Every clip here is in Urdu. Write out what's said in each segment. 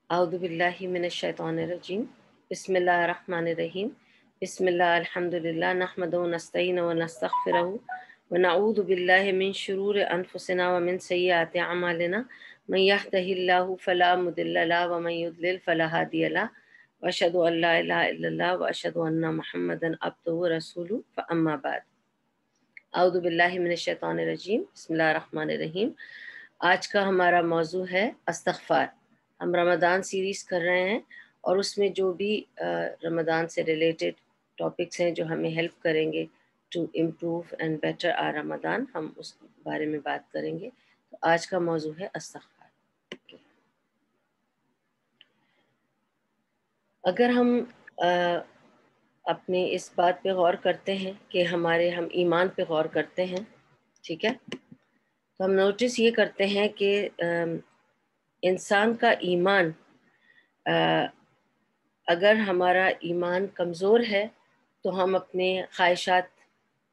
اعوذ باللہ من الشیطان الرجیم بسم اللہ الرحمن الرحیم بسم اللہ الحمدللہ نحمده ونستعینه ونستغفره ونعوذ باللہ من شرور انفسنا ومن سیئات اعمالنا من يهده اللہ فلا مضل له ومن يضلل فلا هادی له واشهد ان لا الہ الا اللہ واشهد ان محمدا عبدہ ورسولہ فاما بعد اعوذ باللہ من الشیطان الرجیم بسم اللہ الرحمن الرحیم۔ آج کا ہمارا موضوع ہے استغفار۔ ہم رمضان سیریز کر رہے ہیں اور اس میں جو بھی رمضان سے ریلیٹڈ ٹاپکس ہیں جو ہمیں ہیلپ کریں گے to improve and better our Ramzan, ہم اس بارے میں بات کریں گے۔ تو آج کا موضوع ہے استغفار۔ اگر ہم اپنے اس بات پہ غور کرتے ہیں کہ ہم ایمان پہ غور کرتے ہیں، ٹھیک ہے، تو ہم نوٹس یہ کرتے ہیں کہ انسان کا ایمان، اگر ہمارا ایمان کمزور ہے تو ہم اپنے خواہشات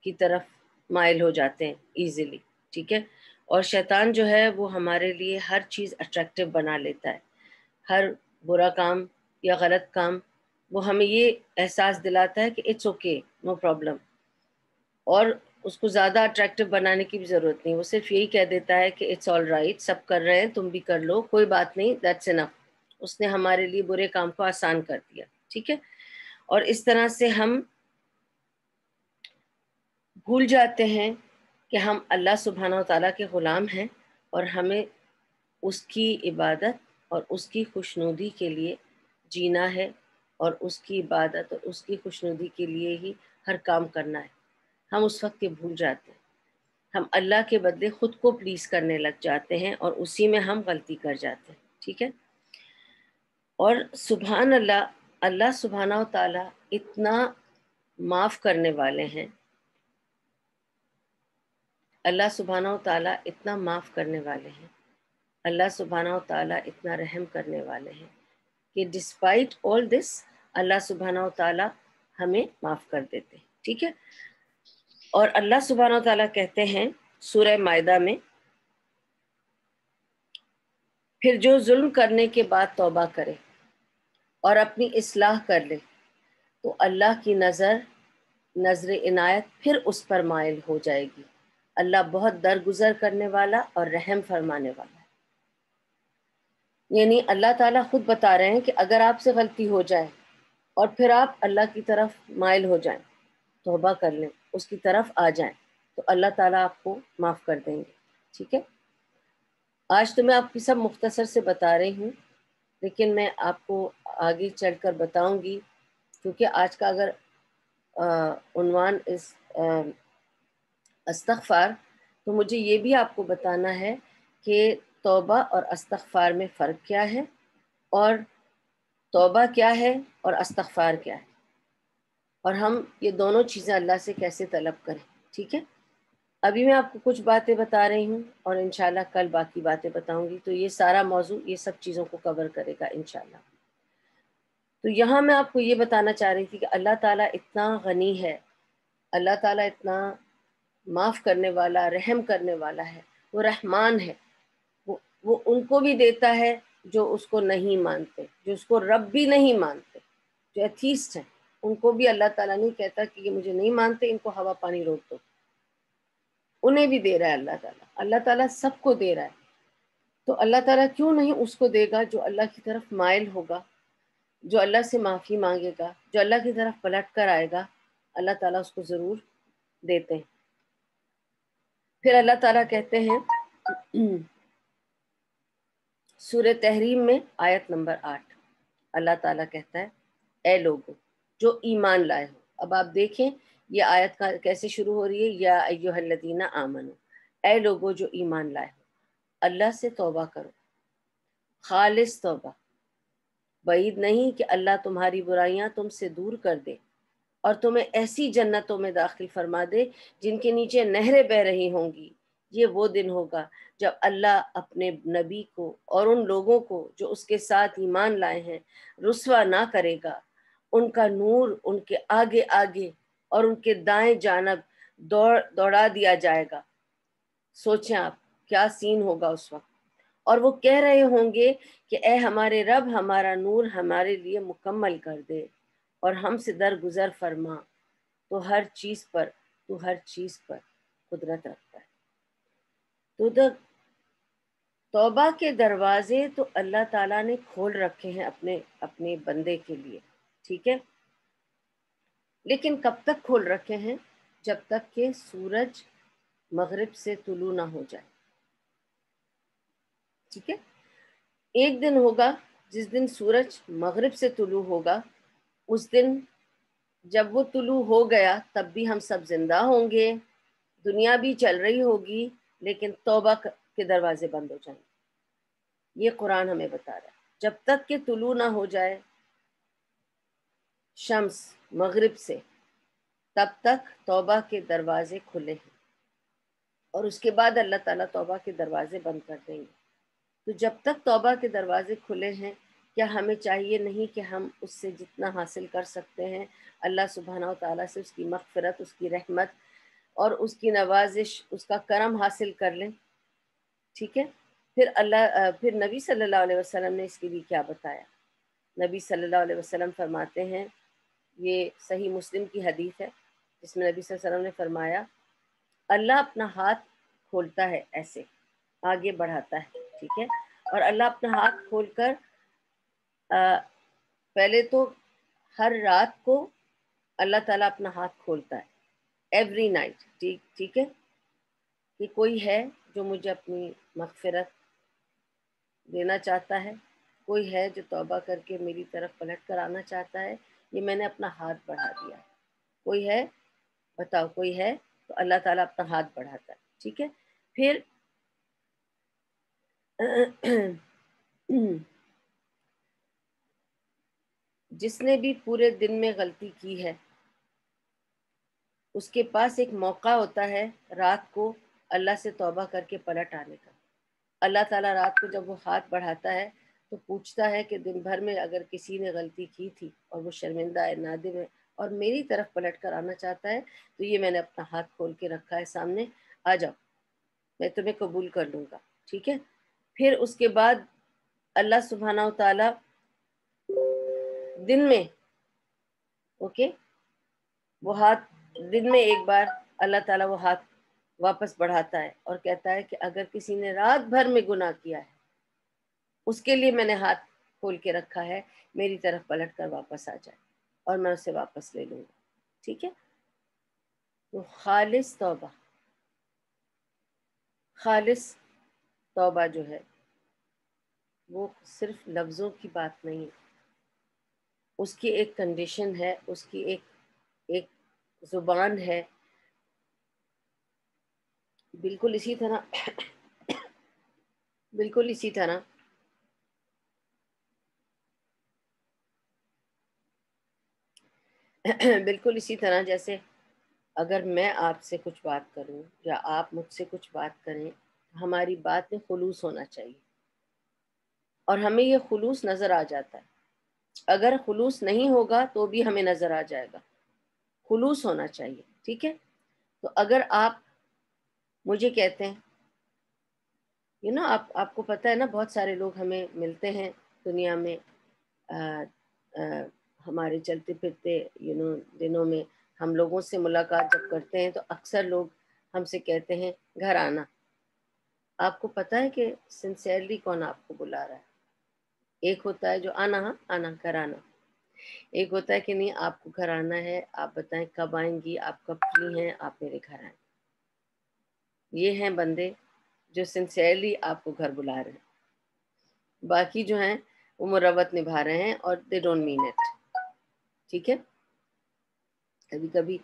کی طرف مائل ہو جاتے ہیں ایزیلی، ٹھیک ہے، اور شیطان جو ہے وہ ہمارے لیے ہر چیز اٹریکٹیو بنا لیتا ہے۔ ہر برا کام یا غلط کام وہ ہمیں یہ احساس دلاتا ہے کہ اٹس اوکے، نو پرابلم، اور اس کو زیادہ اٹریکٹیو بنانے کی بھی ضرورت نہیں، وہ صرف یہی کہہ دیتا ہے کہ اٹس آل رائٹ، سب کر رہے ہیں تم بھی کر لو، کوئی بات نہیں، دیٹس انف۔ اس نے ہمارے لیے برے کام کو آسان کر دیا، ٹھیک ہے، اور اس طرح سے ہم بھول جاتے ہیں کہ ہم اللہ سبحانہ و تعالیٰ کے غلام ہیں اور ہمیں اس کی عبادت اور اس کی خوشنودی کے لیے جینا ہے، اور اس کی عبادت اور اس کی خوشنودی کے لیے ہی ہر کام کرنا ہے۔ ہم اس وقت یہ بھول جاتے ہیں، ہم اللہ کے بدلے خود کو پلیز کرنے لگ جاتے ہیں اور اسی میں ہم غلطی کر جاتے ہیں، ٹھیک ہے۔ اور سبحان اللہ، اللہ سبحانہ و تعالیٰ اتنا معاف کرنے والے ہیں، اللہ سبحانہ و تعالیٰ اتنا معاف کرنے والے ہیں، اللہ سبحانہ و تعالیٰ اتنا رحم کرنے والے ہیں کہ ڈسپائٹ آل دس اللہ سبحانہ و تعالیٰ ہمیں معاف کر دیتے ہیں، ٹھیک ہے۔ اور اللہ سبحانہ و تعالیٰ کہتے ہیں سورہ مائدہ میں، پھر جو ظلم کرنے کے بعد توبہ کرے اور اپنی اصلاح کر لے تو اللہ کی نظر عنایت پھر اس پر مائل ہو جائے گی۔ اللہ بہت درگزر کرنے والا اور رحم فرمانے والا ہے۔ یعنی اللہ تعالیٰ خود بتا رہے ہیں کہ اگر آپ سے غلطی ہو جائے اور پھر آپ اللہ کی طرف مائل ہو جائیں، توبہ کر لیں، اس کی طرف آ جائیں، تو اللہ تعالیٰ آپ کو معاف کر دیں گے، ٹھیک ہے۔ آج تو میں آپ کی سب مختصر سے بتا رہی ہوں، لیکن میں آپ کو آگے چل کر بتاؤں گی، کیونکہ آج کا اگر عنوان اس استغفار، تو مجھے یہ بھی آپ کو بتانا ہے کہ توبہ اور استغفار میں فرق کیا ہے، اور توبہ کیا ہے اور استغفار کیا ہے، اور ہم یہ دونوں چیزیں اللہ سے کیسے طلب کریں، ٹھیک ہے۔ ابھی میں آپ کو کچھ باتیں بتا رہی ہوں اور انشاءاللہ کل باقی باتیں بتاؤں گی، تو یہ سارا موضوع یہ سب چیزوں کو کور کرے گا انشاءاللہ۔ تو یہاں میں آپ کو یہ بتانا چاہ رہی تھی کہ اللہ تعالیٰ اتنا غنی ہے، اللہ تعالیٰ اتنا معاف کرنے والا، رحم کرنے والا ہے، وہ رحمان ہے، وہ ان کو بھی دیتا ہے جو اس کو نہیں مانتے، جو اس کو رب بھی نہیں مانتے، جو ایتھیسٹ ہیں، ان کو بھی اللہ تعالیٰ نہیں کہتا کہ یہ مجھے نہیں مانتے، ان کو ہوا پانی روک دو، انہیں بھی دے رہا ہے اللہ تعالیٰ۔ اللہ تعالیٰ سب کو دے رہا ہے، تو اللہ تعالیٰ کیوں نہیں اس کو دے گا جو اللہ کی طرف مائل ہوگا، جو اللہ سے معافی مانگے گا، جو اللہ کی طرف پلٹ کر آئے گا، اللہ تعالیٰ اس کو ضرور دیتے ہیں۔ پھر اللہ تعالیٰ کہتے ہیں سورہ تحریم میں آیت نمبر 8، اللہ تعالیٰ کہتا ہے اے لوگو جو ایمان لائے ہو۔ اب آپ دیکھیں یہ آیت کیسے شروع ہو رہی ہے، یا ایھا الذین آمنو، اے لوگو جو ایمان لائے ہو، اللہ سے توبہ کرو، خالص توبہ، بعید نہیں کہ اللہ تمہاری برائیاں تم سے دور کر دے اور تمہیں ایسی جنتوں میں داخل فرما دے جن کے نیچے نہریں بہہ رہی ہوں گی۔ یہ وہ دن ہوگا جب اللہ اپنے نبی کو اور ان لوگوں کو جو اس کے ساتھ ایمان لائے ہیں رسوا نہ کرے گا، ان کا نور ان کے آگے آگے اور ان کے دائیں جانب دوڑا دیا جائے گا۔ سوچیں آپ کیا سین ہوگا اس وقت، اور وہ کہہ رہے ہوں گے کہ اے ہمارے رب، ہمارا نور ہمارے لیے مکمل کر دے اور ہم سے درگزر فرما، تو ہر چیز پر قدرت رکھتا ہے۔ تو توبہ کے دروازے تو اللہ تعالیٰ نے کھول رکھے ہیں اپنے بندے کے لیے، ٹھیک ہے، لیکن کب تک کھول رکھے ہیں؟ جب تک کہ سورج مغرب سے طلوع نہ ہو جائے، ٹھیک ہے۔ ایک دن ہوگا جس دن سورج مغرب سے طلوع ہوگا، اس دن جب وہ طلوع ہو گیا تب بھی ہم سب زندہ ہوں گے، دنیا بھی چل رہی ہوگی، لیکن توبہ کے دروازے بند ہو جائیں گے۔ یہ قرآن ہمیں بتا رہا ہے، جب تک کہ طلوع نہ ہو جائے شمس مغرب سے، تب تک توبہ کے دروازے کھلے ہیں، اور اس کے بعد اللہ تعالیٰ توبہ کے دروازے بند کر دیں گے۔ تو جب تک توبہ کے دروازے کھلے ہیں، کیا ہمیں چاہیے نہیں کہ ہم اس سے جتنا حاصل کر سکتے ہیں اللہ سبحانہ و تعالیٰ سے اس کی مغفرت، اس کی رحمت اور اس کی نوازش، اس کا کرم حاصل کر لیں، ٹھیک ہے۔ پھر نبی صلی اللہ علیہ وسلم نے اس کے لیے کیا بتایا؟ نبی صلی اللہ علیہ وسلم فرماتے ہیں، یہ صحیح مسلم کی حدیث ہے، جس میں نبی صلی اللہ علیہ وسلم نے فرمایا، اللہ اپنا ہاتھ کھولتا ہے، ایسے آگے بڑھاتا ہے، ٹھیک ہے، اور اللہ اپنا ہاتھ کھول کر پہلے تو ہر رات کو اللہ تعالیٰ اپنا ہاتھ کھولتا ہے، ایوری نائٹ، ٹھیک ہے، کہ کوئی ہے جو مجھے اپنی مغفرت دینا چاہتا ہے، کوئی ہے جو توبہ کر کے میری طرف پلٹ کر آنا چاہتا ہے، یہ میں نے اپنا ہاتھ بڑھا دیا ہے، کوئی ہے؟ بتاؤ، کوئی ہے؟ تو اللہ تعالیٰ اپنا ہاتھ بڑھاتا ہے، ٹھیک ہے۔ پھر جس نے بھی پورے دن میں غلطی کی ہے، اس کے پاس ایک موقع ہوتا ہے رات کو اللہ سے توبہ کر کے پلٹ آنے کا۔ اللہ تعالیٰ رات کو جب وہ ہاتھ بڑھاتا ہے تو پوچھتا ہے کہ دن بھر میں اگر کسی نے غلطی کی تھی اور وہ شرمندہ ہے، نادم ہے اور میری طرف پلٹ کر آنا چاہتا ہے، تو یہ میں نے اپنا ہاتھ کھول کے رکھا ہے سامنے، آ جاؤ، میں تمہیں قبول کر لوں گا، ٹھیک ہے۔ پھر اس کے بعد اللہ سبحانہ و تعالیٰ دن میں، اوکے، وہ ہاتھ دن میں ایک بار اللہ تعالیٰ وہ ہاتھ واپس بڑھاتا ہے اور کہتا ہے کہ اگر کسی نے رات بھر میں گناہ کیا ہے، اس کے لیے میں نے ہاتھ کھول کے رکھا ہے، میری طرف پلٹ کر واپس آ جائے اور میں اسے واپس لے لوں گا، ٹھیک ہے۔ تو خالص توبہ جو ہے وہ صرف لفظوں کی بات نہیں ہے، اس کی ایک کنڈیشن ہے، اس کی ایک زبان ہے، بالکل اسی طرح بالکل اسی طرح جیسے اگر میں آپ سے کچھ بات کروں یا آپ مجھ سے کچھ بات کریں، ہماری بات میں خلوص ہونا چاہیے، اور ہمیں یہ خلوص نظر آ جاتا ہے۔ اگر خلوص نہیں ہوگا تو بھی ہمیں نظر آ جائے گا، خلوص ہونا چاہیے، ٹھیک ہے۔ تو اگر آپ مجھے کہتے ہیں، آپ کو پتہ ہے نا، بہت سارے لوگ ہمیں ملتے ہیں دنیا میں، ہمارے چلتے پھرتے دنوں میں ہم لوگوں سے ملاقات جب کرتے ہیں تو اکثر لوگ ہم سے کہتے ہیں گھر آنا۔ آپ کو پتہ ہے کہ سنسیئرلی کون آپ کو بلا رہا ہے؟ ایک ہوتا ہے جو آنا گھر آنا، ایک ہوتا ہے کہ نہیں آپ کو گھر آنا ہے، آپ بتائیں کب آئیں گی، آپ کب فری ہیں، آپ میرے گھر آئیں۔ یہ ہیں بندے جو سنسیئرلی آپ کو گھر بلا رہے ہیں، باقی جو ہیں وہ مروت نبھا رہے ہیں اور they don't mean it، ٹھیک ہے۔ کبھی کبھی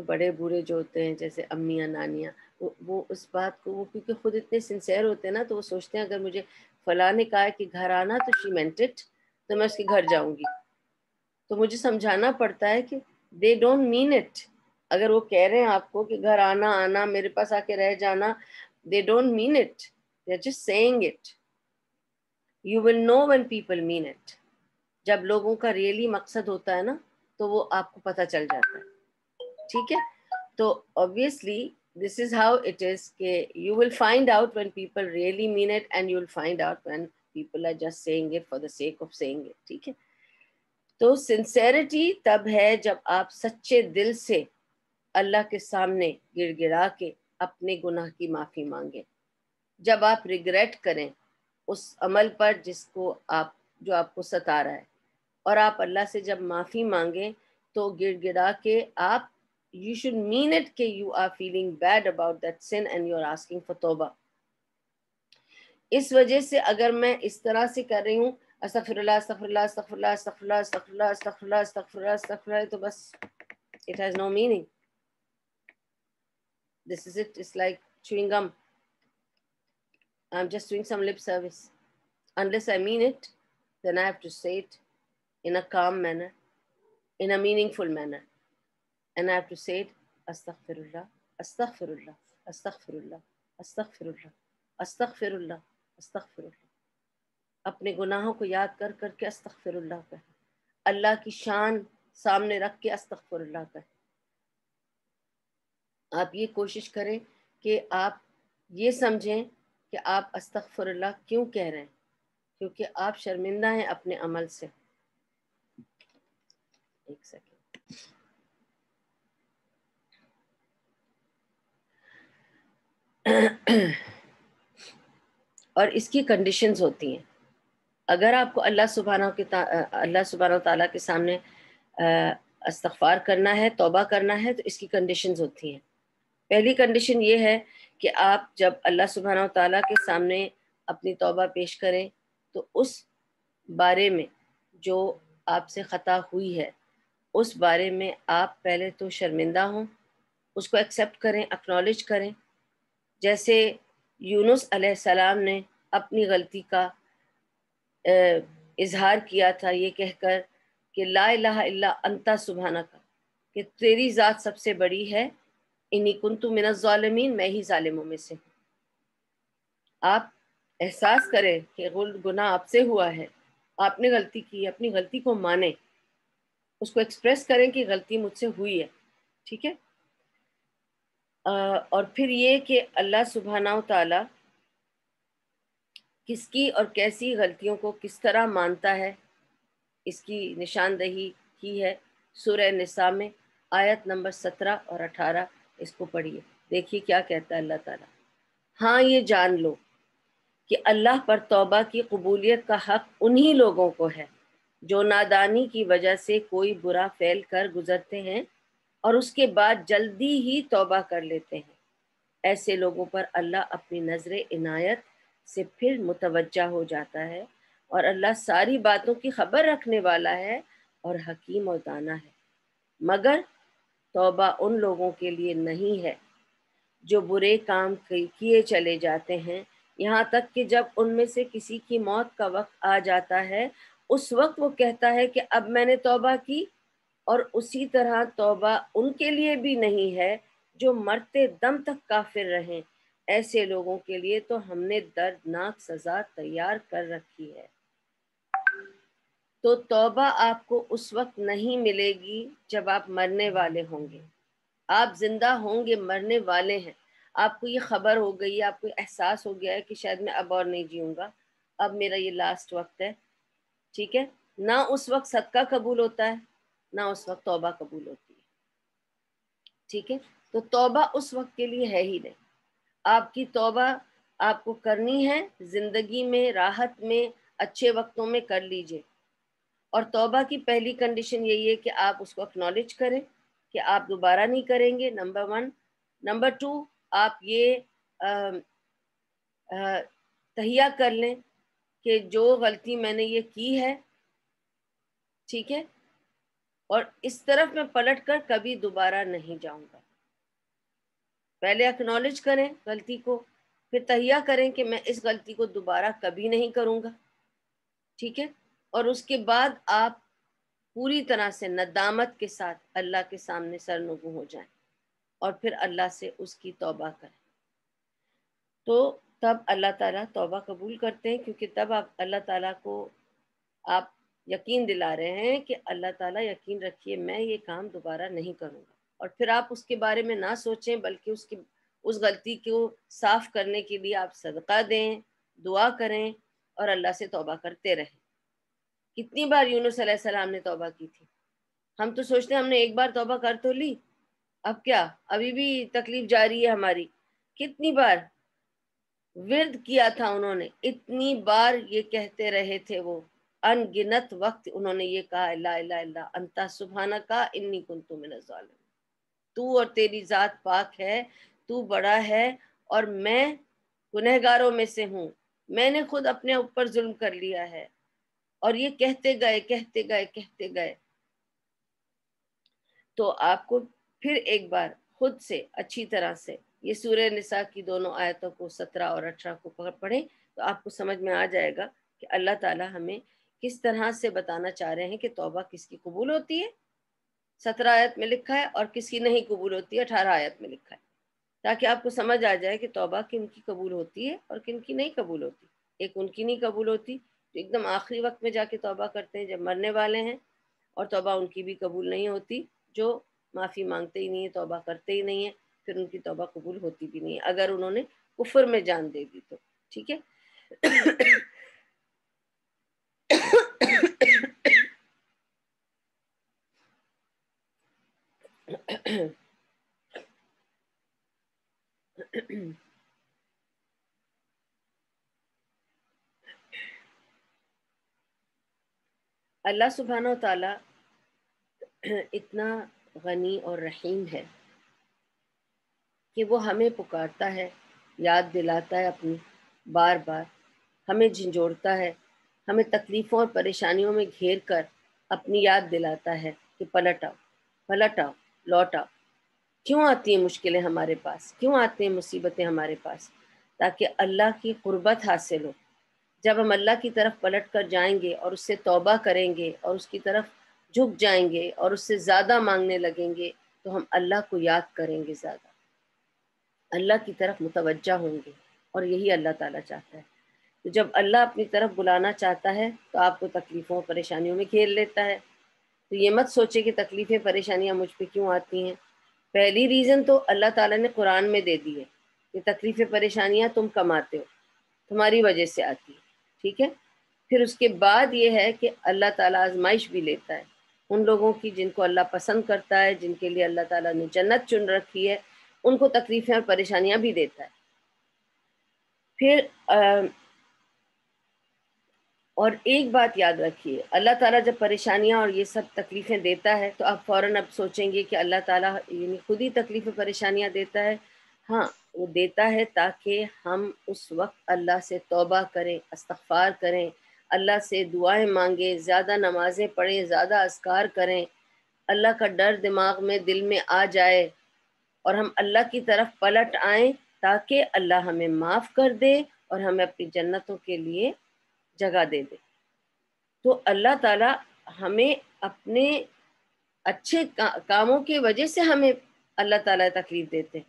بڑے بوڑھے جو ہوتے ہیں جیسے امیاں نانیاں، وہ اس بات کو، وہ کیونکہ خود اتنے سنسیئر ہوتے ہیں نا، تو وہ سوچتے ہیں اگر مجھے فلاں نے کہا ہے کہ گھر آنا تو she meant it، تو میں اس کے گھر جاؤں گی۔ تو مجھے سمجھانا پڑتا ہے کہ they don't mean it، اگر وہ کہہ رہے ہیں آپ کو کہ گھر آنا میرے پاس آ کے رہ جانا، they don't mean it، they're just saying it۔ you will know when people mean it، جب لوگوں کا ریئلی مقصد ہوتا ہے نا تو وہ آپ کو پتہ چل جاتا ہے، ٹھیک ہے۔ تو obviously This is how it is کہ you will find out when people really mean it and you will find out when people are just saying it for the sake of saying it. ٹھیک ہے. تو سنسیریٹی تب ہے جب آپ سچے دل سے اللہ کے سامنے گڑ گڑا کے اپنے گناہ کی معافی مانگیں. جب آپ ریگریٹ کریں اس عمل پر جو آپ کو ستا رہا ہے، اور آپ اللہ سے جب معافی مانگیں تو گڑ گڑا کے آپ you should mean it کہ you are feeling bad about that sin and you are asking for توبہ. اس وجہ سے اگر میں اس طرح سے کر رہی ہوں استغفر اللہ استغفر اللہ استغفر اللہ استغفر اللہ استغفر اللہ استغفر اللہ استغفر اللہ استغفر اللہ، تو بس it has no meaning. This is it. It's like chewing gum. I'm just doing some lip service. Unless I mean it, then I have to say it in a calm manner, in a meaningful manner. And I have to say it, astaghfirullah, astaghfirullah, astaghfirullah, astaghfirullah, astaghfirullah, astaghfirullah. اپنے گناہوں کو یاد کر کر کے استغفر اللہ کہیں، اللہ کی شان سامنے رکھ کے استغفر اللہ کہیں. آپ یہ کوشش کریں کہ آپ یہ سمجھیں کہ آپ استغفر اللہ کیوں کہہ رہے ہیں، کیونکہ آپ شرمندہ ہیں اپنے عمل سے. ایک سیکنڈ. اور اس کی کنڈیشنز ہوتی ہیں. اگر آپ کو اللہ سبحانہ تعالیٰ کے سامنے استغفار کرنا ہے، توبہ کرنا ہے، تو اس کی کنڈیشنز ہوتی ہیں. پہلی کنڈیشن یہ ہے کہ آپ جب اللہ سبحانہ تعالیٰ کے سامنے اپنی توبہ پیش کریں تو اس بارے میں جو آپ سے خطا ہوئی ہے اس بارے میں آپ پہلے تو شرمندہ ہوں، اس کو ایکسیپٹ کریں، اکنالج کریں. جیسے یونس علیہ السلام نے اپنی غلطی کا اظہار کیا تھا یہ کہہ کر کہ لا الہ الا انت سبحانک، کہ تیری ذات سب سے بڑی ہے، انی کنت من الظالمین، میں ہی ظالموں میں سے ہوں. آپ احساس کریں کہ گناہ آپ سے ہوا ہے، آپ نے غلطی کی، اپنی غلطی کو مانیں، اس کو ایکسپریس کریں کہ غلطی مجھ سے ہوئی ہے. ٹھیک ہے. اور پھر یہ کہ اللہ سبحانہ و تعالی کس کی اور کیسی غلطیوں کو کس طرح مانتا ہے، اس کی نشاندہی کی ہے سورہ نساء میں آیت نمبر 17 اور 18. اس کو پڑھیے، دیکھیے کیا کہتا ہے اللہ تعالیٰ. ہاں یہ جان لو کہ اللہ پر توبہ کی قبولیت کا حق انہی لوگوں کو ہے جو نادانی کی وجہ سے کوئی برا فعل کر گزرتے ہیں اور اس کے بعد جلدی ہی توبہ کر لیتے ہیں. ایسے لوگوں پر اللہ اپنی نظر عنایت سے پھر متوجہ ہو جاتا ہے، اور اللہ ساری باتوں کی خبر رکھنے والا ہے اور حکیم اور دانا ہے. مگر توبہ ان لوگوں کے لیے نہیں ہے جو برے کام کیے چلے جاتے ہیں، یہاں تک کہ جب ان میں سے کسی کی موت کا وقت آ جاتا ہے اس وقت وہ کہتا ہے کہ اب میں نے توبہ کی. اور اسی طرح توبہ ان کے لیے بھی نہیں ہے جو مرتے دم تک کافر رہیں. ایسے لوگوں کے لیے تو ہم نے دردناک سزا تیار کر رکھی ہے. تو توبہ آپ کو اس وقت نہیں ملے گی جب آپ مرنے والے ہوں گے. آپ زندہ ہوں گے، مرنے والے ہیں، آپ کو یہ خبر ہو گئی ہے، آپ کو احساس ہو گیا ہے کہ شاید میں اب اور نہیں جیوں گا، اب میرا یہ لاسٹ وقت ہے. ٹھیک ہے. نہ اس وقت صدقہ قبول ہوتا ہے، نہ اس وقت توبہ قبول ہوتی ہے. ٹھیک ہے. تو توبہ اس وقت کے لیے ہے ہی نہیں. آپ کی توبہ آپ کو کرنی ہے زندگی میں، راحت میں، اچھے وقتوں میں کر لیجئے. اور توبہ کی پہلی کنڈیشن یہی ہے کہ آپ اس کو اکنالج کریں کہ آپ دوبارہ نہیں کریں گے، نمبر 1. نمبر 2، آپ یہ تہیہ کر لیں کہ جو غلطی میں نے یہ کی ہے، ٹھیک ہے، اور اس طرف میں پلٹ کر کبھی دوبارہ نہیں جاؤں گا. پہلے اکنالج کریں غلطی کو، پھر تہیہ کریں کہ میں اس غلطی کو دوبارہ کبھی نہیں کروں گا. ٹھیک ہے. اور اس کے بعد آپ پوری طرح سے ندامت کے ساتھ اللہ کے سامنے سرنگوں ہو جائیں اور پھر اللہ سے اس کی توبہ کریں. تو تب اللہ تعالیٰ توبہ قبول کرتے ہیں، کیونکہ تب آپ اللہ تعالیٰ کو آپ یقین دلا رہے ہیں کہ اللہ تعالیٰ یقین رکھیے میں یہ کام دوبارہ نہیں کروں گا. اور پھر آپ اس کے بارے میں نہ سوچیں بلکہ اس غلطی کو صاف کرنے کے لیے آپ صدقہ دیں، دعا کریں اور اللہ سے توبہ کرتے رہیں۔ کتنی بار یونس علیہ السلام نے توبہ کی تھی؟ ہم تو سوچتے ہیں ہم نے ایک بار توبہ کر تو لی، اب کیا، ابھی بھی تکلیف جاری ہے ہماری۔ کتنی بار ورد کیا تھا انہوں نے، اتنی بار یہ کہتے رہے تھے، وہ ان گنت وقت انہوں نے یہ کہا لا الہ الا انت سبحانک انی کنت من الظالمین، تو اور تیری ذات پاک ہے، تو بڑا ہے اور میں گنہگاروں میں سے ہوں، میں نے خود اپنے اوپر ظلم کر لیا ہے۔ اور یہ کہتے گئے کہتے گئے کہتے گئے۔ تو آپ کو پھر ایک بار خود سے اچھی طرح سے یہ سورہ نساء کی دونوں آیتوں کو 17 اور 18 کو پڑھیں تو آپ کو سمجھ میں آ جائے گا کہ اللہ تعالی ہمیں کس طرح سے بتانا چاہ رہے ہیں کہ توبہ کس کی قبول ہوتی ہے، 17 آیت میں لکھا ہے، اور کس کی نہیں قبول ہوتی ہے 18 آیت میں لکھا ہے، تاکہ آپ کو سمجھ آ جائے کہ توبہ کن کی قبول ہوتی ہے اور کن کی نہیں قبول ہوتی۔ ایک ان کی نہیں قبول ہوتی جو ایک دم آخری وقت میں جا کے توبہ کرتے ہیں جب مرنے والے ہیں، اور توبہ ان کی بھی قبول نہیں ہوتی جو معافی مانگتے ہی نہیں ہیں، توبہ کرتے ہی نہیں ہیں، پھر ان کی توبہ قبول ہوتی بھی نہیں ہے اگر انہوں نے کفر میں جان دے دی تو۔ ٹھیک ہے اللہ سبحانہ و تعالی اتنا غنی اور رحیم ہے کہ وہ ہمیں پکارتا ہے، یاد دلاتا ہے اپنی بار بار، ہمیں جھنجھوڑتا ہے، ہمیں تکلیفوں اور پریشانیوں میں گھیر کر اپنی یاد دلاتا ہے کہ پلٹ آؤ، پلٹ آؤ، لوٹ آؤ۔ کیوں آتی ہیں مشکلیں ہمارے پاس، کیوں آتی ہیں مصیبتیں ہمارے پاس؟ تاکہ اللہ کی قربت حاصل ہو۔ جب ہم اللہ کی طرف پلٹ کر جائیں گے اور اس سے توبہ کریں گے اور اس کی طرف جھک جائیں گے اور اس سے زیادہ مانگنے لگیں گے تو ہم اللہ کو یاد کریں گے، زیادہ اللہ کی طرف متوجہ ہوں گے، اور یہی اللہ تعالیٰ چاہتا ہے۔ تو جب اللہ اپنی طرف بلانا چاہتا ہے تو آپ کو تکلیفوں پریشانیوں میں گھیر لیتا ہے۔ تو یہ مت سوچے کہ تکلیفیں پریشانیاں مجھ پہ کیوں آتی ہیں۔ پہلی ریزن تو اللہ تعالیٰ نے قرآن میں دے دی ہے کہ تکلیفیں پریشانیاں تم کماتے ہو، تمہاری وجہ سے آتی ہے، ٹھیک ہے۔ پھر اس کے بعد یہ ہے کہ اللہ تعالیٰ آزمائش بھی لیتا ہے ان لوگوں کی جن کو اللہ پسند کرتا ہے، جن کے لیے اللہ تعالیٰ نے جنت چن رکھی ہے، ان کو تکلیفیں اور پریشانیاں بھی دیتا ہے۔ پھر اور ایک بات یاد رکھیے، اللہ تعالیٰ جب پریشانیاں اور یہ سب تکلیفیں دیتا ہے تو آپ فوراً اب سوچیں گے کہ اللہ تعالیٰ یعنی خود ہی تکلیفیں پریشانیاں دیتا ہے۔ ہاں، وہ دیتا ہے تاکہ ہم اس وقت اللہ سے توبہ کریں، استغفار کریں، اللہ سے دعائیں مانگیں، زیادہ نمازیں پڑھیں، زیادہ اذکار کریں، اللہ کا ڈر دماغ میں دل میں آ جائے اور ہم اللہ کی طرف پلٹ آئیں تاکہ اللہ ہمیں معاف کر دے اور ہمیں اپنی جنتوں کے لیے جگہ دے دے۔ تو اللہ تعالیٰ ہمیں اپنے اچھے کاموں کی وجہ سے ہمیں اللہ تعالیٰ تکلیف دیتے ہیں،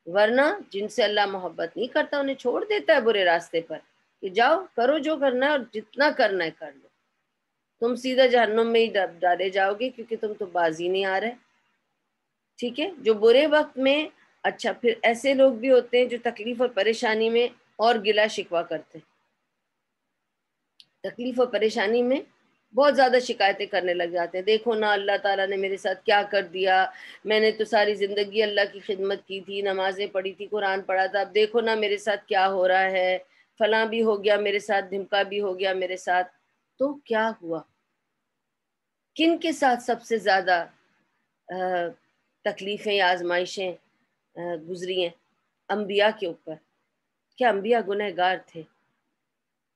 ورنہ جن سے اللہ محبت نہیں کرتا انہیں چھوڑ دیتا ہے برے راستے پر کہ جاؤ کرو جو کرنا ہے اور جتنا کرنا ہے کر لو، تم سیدھا جہنم میں ہی ڈالے جاؤ گے کیونکہ تم تو بازی نہیں آ رہے۔ ٹھیک ہے، جو برے وقت میں، اچھا پھر ایسے لوگ بھی ہوتے ہیں جو تکلیف اور پریشانی میں اور گلا شکوہ کرتے ہیں، تکلیف اور پریشانی میں بہت زیادہ شکایتیں کرنے لگ جاتے ہیں، دیکھو نا اللہ تعالیٰ نے میرے ساتھ کیا کر دیا، میں نے تو ساری زندگی اللہ کی خدمت کی تھی، نمازیں پڑھی تھی، قرآن پڑھا تھا، اب دیکھو نا میرے ساتھ کیا ہو رہا ہے، فلاں بھی ہو گیا میرے ساتھ، دھمکا بھی ہو گیا میرے ساتھ۔ تو کیا ہوا؟ کن کے ساتھ سب سے زیادہ تکلیفیں یا آزمائشیں گزری ہیں؟ انبیاء کے اوپر۔ کیا انبیاء گنہگار تھے؟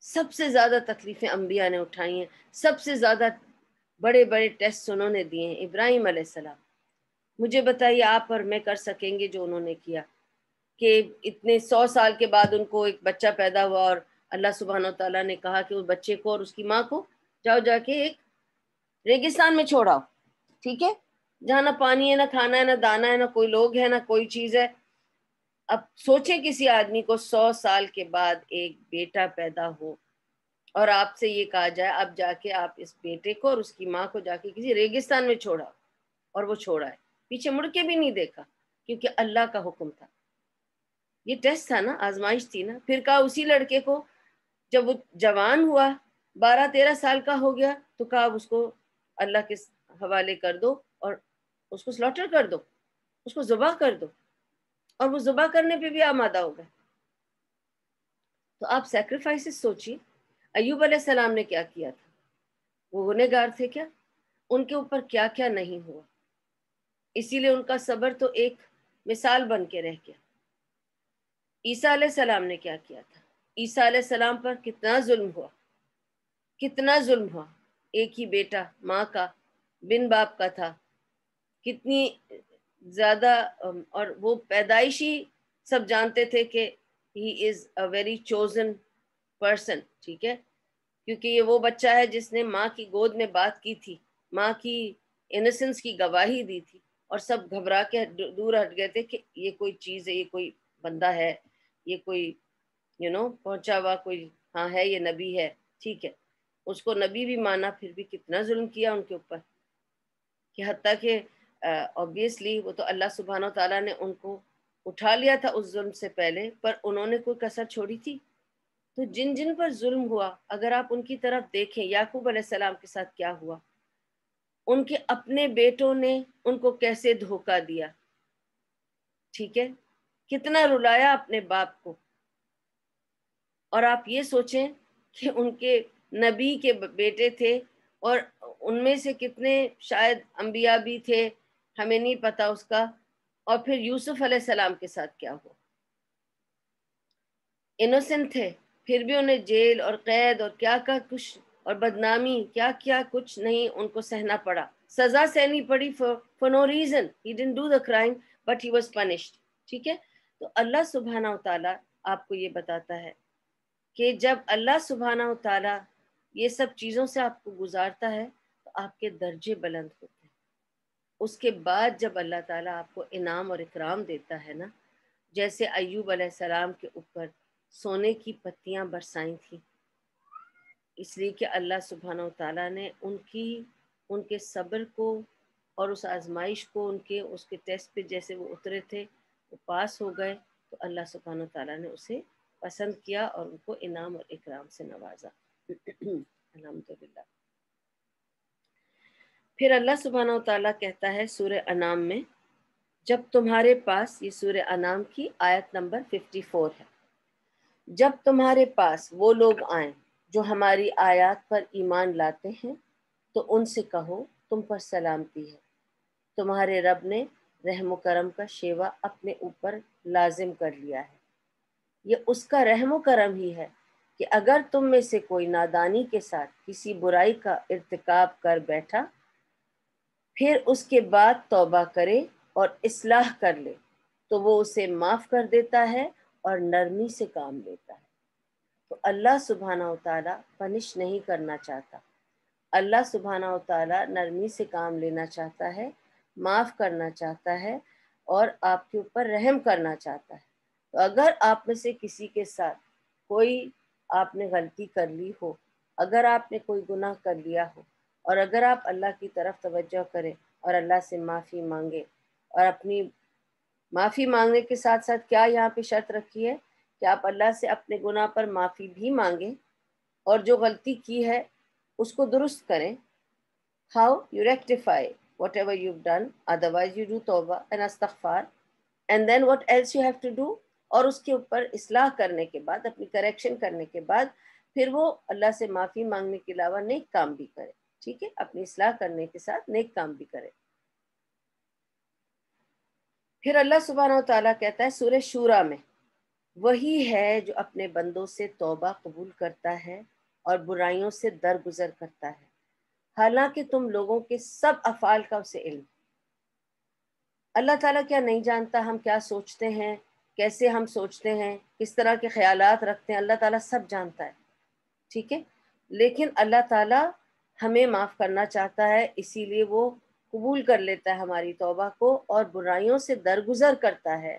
سب سے زیادہ تکلیفیں انبیاء نے اٹھائی ہیں، سب سے زیادہ بڑے بڑے ٹیسٹ انہوں نے دیے ہیں۔ ابراہیم علیہ السلام، مجھے بتائیے آپ اور میں کر سکیں گے جو انہوں نے کیا؟ کہ اتنے 100 سال کے بعد ان کو ایک بچہ پیدا ہوا اور اللہ سبحانہ و تعالیٰ نے کہا کہ اس بچے کو اور اس کی ماں کو جاؤ جا کے ایک ریگستان میں چھوڑاؤ، ٹھیک ہے، جہاں نہ پانی ہے، نہ کھانا ہے، نہ دانا ہے، نہ کوئی لوگ ہے، نہ کوئی چیز ہے۔ اب سوچیں کسی آدمی کو 100 سال کے بعد ایک بیٹا پیدا ہو اور آپ سے یہ کہا جائے اب جا کے آپ اس بیٹے کو اور اس کی ماں کو جا کے کسی ریگستان میں چھوڑا، اور وہ چھوڑا ہے، پیچھے مڑ کے بھی نہیں دیکھا کیونکہ اللہ کا حکم تھا۔ یہ ٹیسٹ تھا نا، آزمائش تھی نا. پھر کہا اسی لڑکے کو جب وہ جوان ہوا 12-13 سال کا ہو گیا تو کہا اس کو اللہ کے حوالے کر دو اور اس کو سلوٹر کر دو، اس کو ذبح کر دو. اور وہ ذبح کرنے پہ بھی آمادہ ہو گئے. تو آپ سیکریفائسز سوچیے. ایوب علیہ السلام نے کیا کیا تھا؟ وہ گنہگار تھے کیا؟ ان کے اوپر کیا کیا نہیں ہوا. اسی لیے ان کا صبر تو ایک مثال بن کے رہ گیا. عیسیٰ علیہ السلام نے کیا کیا تھا؟ عیسیٰ علیہ السلام پر کتنا ظلم ہوا، کتنا ظلم ہوا. ایک ہی بیٹا ماں کا، بن باپ کا تھا. کتنی زیادہ اور وہ پیدائشی سب جانتے تھے کہ ہی از اے ویری چوزن پرسن. ٹھیک ہے، کیونکہ یہ وہ بچہ ہے جس نے ماں کی گود میں بات کی تھی، ماں کی انسنس کی گواہی دی تھی، اور سب گھبرا کے دور ہٹ گئے تھے کہ یہ کوئی چیز ہے، یہ کوئی بندہ ہے، یہ کوئی پہنچا ہوا کوئی، ہاں ہے یہ نبی ہے. ٹھیک ہے، اس کو نبی بھی مانا، پھر بھی کتنا ظلم کیا ان کے اوپر، کہ حتیٰ کہ obviously وہ تو اللہ سبحانہ و تعالیٰ نے ان کو اٹھا لیا تھا اس ظلم سے پہلے، پر انہوں نے کوئی کسر چھوڑی تھی؟ تو جن جن پر ظلم ہوا اگر آپ ان کی طرف دیکھیں، یعقوب علیہ السلام کے ساتھ کیا ہوا، ان کے اپنے بیٹوں نے ان کو کیسے دھوکہ دیا. ٹھیک ہے، کتنا رلایا اپنے باپ کو. اور آپ یہ سوچیں کہ ان کے نبی کے بیٹے تھے، اور ان میں سے کتنے شاید انبیاء بھی تھے، ہمیں نہیں پتا اس کا. اور پھر یوسف علیہ السلام کے ساتھ کیا ہوا. انوسنٹ تھے، پھر بھی انہیں جیل اور قید اور کیا کچھ، اور بدنامی، کیا کیا کچھ نہیں ان کو سہنا پڑا، سزا سہنی پڑی for no reason. He didn't do the crime but he was punished. ٹھیک ہے، تو اللہ سبحانہ و تعالیٰ آپ کو یہ بتاتا ہے کہ جب اللہ سبحانہ و تعالیٰ یہ سب چیزوں سے آپ کو گزارتا ہے تو آپ کے درجے بلند ہوتے ہیں. اس کے بعد جب اللہ تعالیٰ آپ کو انعام اور اکرام دیتا ہے نا، جیسے ایوب علیہ السلام کے اوپر سونے کی پتیاں برسائی تھیں، اس لیے کہ اللہ سبحانہ و تعالیٰ نے ان کے صبر کو اور اس آزمائش کو، اس کے ٹیسٹ پہ جیسے وہ اترے تھے وہ پاس ہو گئے، تو اللہ سبحانہ و تعالیٰ نے اسے پسند کیا اور ان کو انعام اور اکرام سے نوازا. الحمدللہ. پھر اللہ سبحانہ و تعالیٰ کہتا ہے سورہ انعام میں، جب تمہارے پاس، یہ سورہ انعام کی آیت نمبر 54 ہے، جب تمہارے پاس وہ لوگ آئیں جو ہماری آیات پر ایمان لاتے ہیں تو ان سے کہو تم پر سلامتی ہے، تمہارے رب نے رحم و کرم کا شیوا اپنے اوپر لازم کر لیا ہے. یہ اس کا رحم و کرم ہی ہے کہ اگر تم میں سے کوئی نادانی کے ساتھ کسی برائی کا ارتکاب کر بیٹھا، پھر اس کے بعد توبہ کرے اور اصلاح کر لے تو وہ اسے معاف کر دیتا ہے اور نرمی سے کام لیتا ہے. تو اللہ سبحانہ و تعالیٰ پنش نہیں کرنا چاہتا، اللہ سبحانہ و تعالیٰ نرمی سے کام لینا چاہتا ہے، معاف کرنا چاہتا ہے اور آپ کے اوپر رحم کرنا چاہتا ہے. تو اگر آپ میں سے کسی کے ساتھ کوئی آپ نے غلطی کر لی ہو، اگر آپ نے کوئی گناہ کر لیا ہو، اور اگر آپ اللہ کی طرف توجہ کریں اور اللہ سے معافی مانگے، اور اپنی معافی مانگنے کے ساتھ ساتھ کیا یہاں پہ شرط رکھی ہے کہ آپ اللہ سے اپنے گناہ پر معافی بھی مانگیں اور جو غلطی کی ہے اس کو درست کریں. How you rectify whatever you've done, otherwise you do tawbah and astaghfar, and then what else you have to do. اور اس کے اوپر اصلاح کرنے کے بعد، اپنی کریکشن کرنے کے بعد، پھر وہ اللہ سے معافی مانگنے کے علاوہ نیک کام بھی کرے. ٹھیک ہے، اپنی اصلاح کرنے کے ساتھ نیک کام بھی کرے. پھر اللہ سبحانہ و تعالیٰ کہتا ہے سورہ شورا میں، وہی ہے جو اپنے بندوں سے توبہ قبول کرتا ہے اور برائیوں سے درگزر کرتا ہے، حالانکہ تم لوگوں کے سب افعال کا اسے علم. اللہ تعالیٰ کیا نہیں جانتا ہم کیا سوچتے ہیں، کیسے ہم سوچتے ہیں، کس طرح کے خیالات رکھتے ہیں؟ اللہ تعالیٰ سب جانتا ہے. ٹھیک ہے، لیکن اللہ تعالیٰ ہمیں معاف کرنا چاہتا ہے، اسی لیے وہ قبول کر لیتا ہے ہماری توبہ کو اور برائیوں سے درگزر کرتا ہے.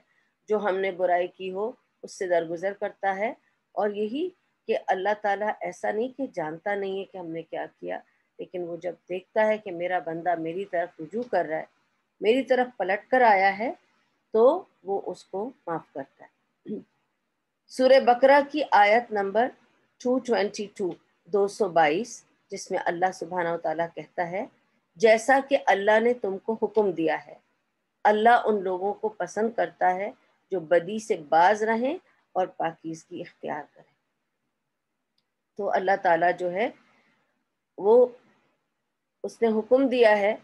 جو ہم نے برائی کی ہو اس سے درگزر کرتا ہے. اور یہی کہ اللہ تعالیٰ ایسا نہیں کہ جانتا نہیں ہے کہ ہم نے کیا کیا، لیکن وہ جب دیکھتا ہے کہ میرا بندہ میری طرف رجوع کر رہا ہے، میری طرف پلٹ کر آیا ہے، تو وہ اس کو معاف کرتا ہے. سورہ بقرہ کی آیت نمبر 222 222، جس میں اللہ سبحانہ و تعالیٰ کہتا ہے جیسا کہ اللہ نے تم کو حکم دیا ہے، اللہ ان لوگوں کو پسند کرتا ہے جو بدی سے باز رہیں اور پاکیزگی اختیار کریں۔ تو اللہ تعالیٰ جو ہے وہ اس نے حکم دیا ہے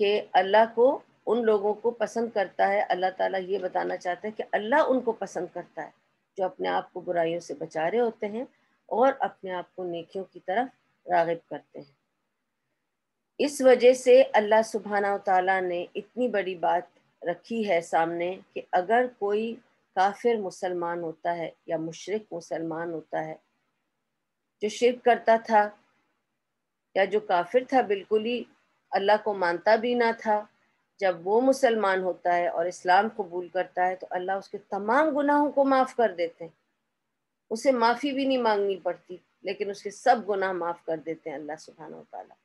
کہ اللہ کو ان لوگوں کو پسند کرتا ہے۔ اللہ تعالیٰ یہ بتانا چاہتا ہے کہ اللہ ان کو پسند کرتا ہے جو اپنے آپ کو برائیوں سے بچا رہے ہوتے ہیں اور اپنے آپ کو نیکیوں کی طرف راغب کرتے ہیں۔ اس وجہ سے اللہ سبحانہ و تعالیٰ نے اتنی بڑی بات رکھی ہے سامنے کہ اگر کوئی کافر مسلمان ہوتا ہے یا مشرک مسلمان ہوتا ہے جو شرک کرتا تھا یا جو کافر تھا بالکل ہی اللہ کو مانتا بھی نہ تھا، جب وہ مسلمان ہوتا ہے اور اسلام قبول کرتا ہے تو اللہ اس کے تمام گناہوں کو معاف کر دیتے ہیں، اسے معافی بھی نہیں مانگنی پڑتی، لیکن اس کے سب گناہ معاف کر دیتے ہیں اللہ سبحانہ و تعالیٰ۔